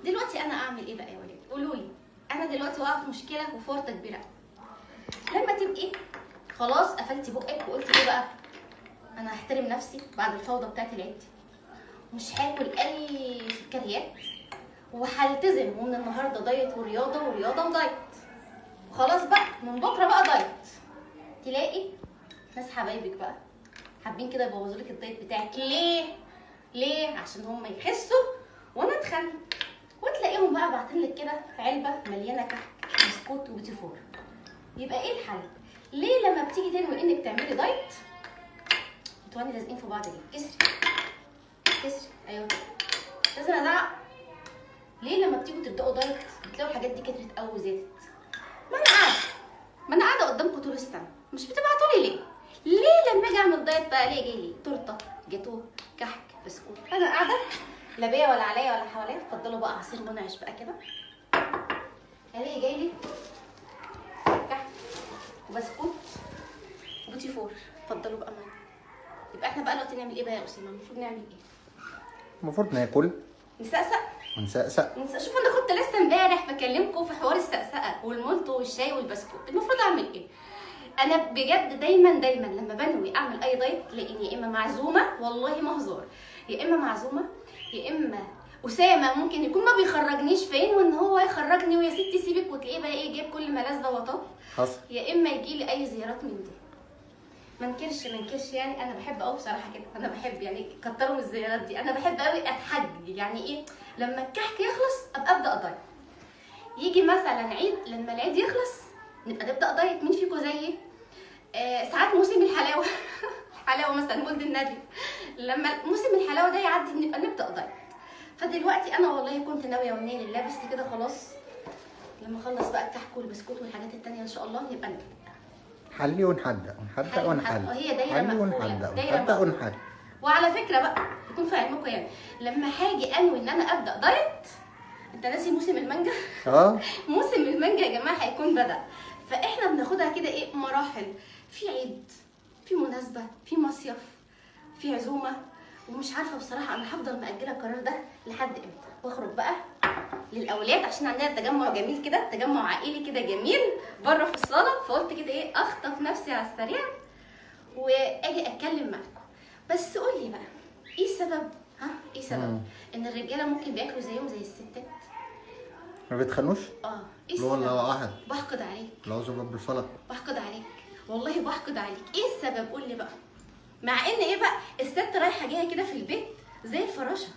دلوقتي انا اعمل ايه بقى يا ولاد؟ قولوا لي. انا دلوقتي واقعه في مشكله وفورطه كبيره. لما تبقي خلاص قفلتي بقك وقلتي ايه بقى؟ انا هحترم نفسي بعد الفوضى بتاعت العيد، مش هاكل اي سكريات، وهلتزم ومن النهارده دايت ورياضه ورياضه ودايت، وخلاص بقى من بكره بقى دايت. تلاقي ناس حبايبك بقى حابين كده يبوظوا لك الدايت بتاعك. ليه؟ عشان هم يخسوا وانا اتخن. وتلاقيهم بقى باعتين لك كده علبه مليانه كحك بسكوت وبيتي فور. يبقى ايه الحل؟ ليه لما بتيجي تنوي انك تعملي دايت بتواني لازقين في بعض ليه؟ كسري ايوه لازم ازعق. ليه لما بتيجوا تبداوا دايت بتلاقوا الحاجات دي كترت قوي وزادت؟ ما انا قاعده قدامكم طول السنه، مش بتبعتوا لي ليه لما اجي اعمل دايت بقى ليه جاي لي تورته جاتوه كحك بسكوت؟ انا قاعده لا بيا ولا عليا ولا حواليا. اتفضلوا بقى عصير منعش بقى كده، الاقي جاي لي كحك وبسكوت وبوتي فور. اتفضلوا بقى معايا. يبقى احنا بقى دلوقتي نعمل ايه بقى يا اسامه؟ المفروض نعمل ايه؟ المفروض ناكل نسقسق ونسقسق. شوف انا كنت لسه امبارح بكلمكم في حوار السقسقه والمولتو والشاي والبسكوت. المفروض اعمل ايه؟ انا بجد دايما لما بنوي اعمل اي دايت تلاقيني يا اما معزومه، والله ما هزار، يا اما معزومه، يا اما اسامه ممكن يكون ما بيخرجنيش فين وان هو يخرجني ويا ستي سيبك، وتلاقيه بقى ايه جايب كل ما لذ وطاب. حصل. يا اما يجي لي اي زيارات من دي. ما انكرش يعني انا بحب قوي بصراحه كده. انا بحب يعني كتروا من الزيارات دي. انا بحب قوي اتحج يعني ايه لما الكحك يخلص ابقى ابدا دايت. يجي مثلا عيد، لما العيد يخلص نبقى نبدا دايت. مين فيكم زيي؟ ساعات موسم الحلاوه حلاوه مثلا مولد النبي، لما موسم الحلاوه ده يعدي نبقى نبدا دايت. فدلوقتي انا والله كنت ناويه والنيه لله بس كده خلاص لما اخلص بقى الكحك والبسكوت والحاجات التانيه ان شاء الله نبقى نبدا حلي ونحدق ونحل. هي دايره حلي مقفوله، ونحدق دايره ونحل. وعلى فكره بقى يكون في علمكم يعني لما هاجي انوي ان انا ابدا دايت، انت ناسي موسم المانجا؟ موسم المانجا يا جماعه هيكون بدا. فاحنا بناخدها كده ايه مراحل، في عيد، في مناسبه، في مصيف، في عزومه. ومش عارفه بصراحه انا هفضل مأجله القرار ده لحد امتى. واخرج بقى للاولاد عشان عندنا تجمع جميل كده، تجمع عائلي كده جميل بره في الصاله. فقلت كده ايه اخطف نفسي على السريع واجي اتكلم معاكم. بس قول لي بقى ايه السبب؟ ايه سبب ان الرجاله ممكن بياكلوا زيهم زي الستات؟ ما بيتخنوش؟ ايه السبب؟ لا والله احد. بحقد عليك. لعوذ برب الفلق. بحقد عليك والله بحقد عليك. ايه السبب؟ قول لي بقى. مع ان ايه بقى الست رايحه جايه كده في البيت زي الفراشه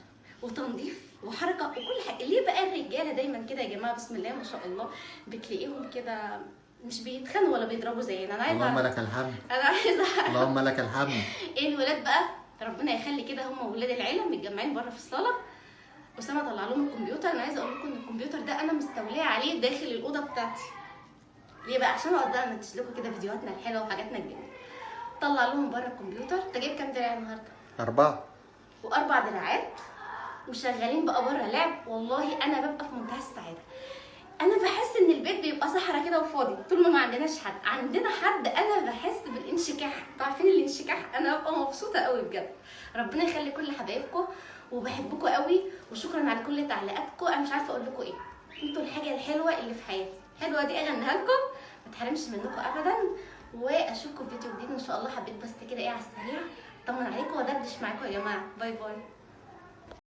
وتنظيف وحركه وكل حاجه. ليه بقى الرجاله دايما كده يا جماعه بسم الله ما شاء الله بتلاقيهم كده مش بيتخانوا ولا بيضربوا زينا؟ انا عايزه اللهم لك الحمد. انا عايزه اللهم لك الحمد. ايه الولاد بقى ربنا يخلي كده هم ولاد العيله متجمعين بره في الصاله. اسامه طلع لهم الكمبيوتر. انا عايزه اقول لكم ان الكمبيوتر ده انا مستوليه عليه داخل الاوضه بتاعتي. ليه بقى؟ عشان اقعد بقى انتج لكم كده فيديوهاتنا الحلوه وحاجاتنا الجميله. طلع لهم بره الكمبيوتر. انت جايب كام دراع النهارده؟ 4 و4 دراعات وشغالين بقى بره لعب. والله انا ببقى في منتهى السعاده. انا بحس ان البيت بيبقى صحرا كده وفاضي طول ما عندناش حد. عندنا حد انا بحس بالانشكاح. انتوا عارفين الانشكاح؟ انا ببقى مبسوطه قوي بجد. ربنا يخلي كل حبايبكم وبحبكم قوي وشكرا على كل تعليقاتكم. انا مش عارفه اقول لكم ايه. انتوا الحاجه الحلوه اللي في حياتي. الحلوه دي اغنيها لكم ما تحرمش منكم ابدا. واشوفكم في فيديو جديد ان شاء الله. حبيت بس كده ايه على السريع اطمن عليكم وادردش معاكم يا جماعه. باي باي.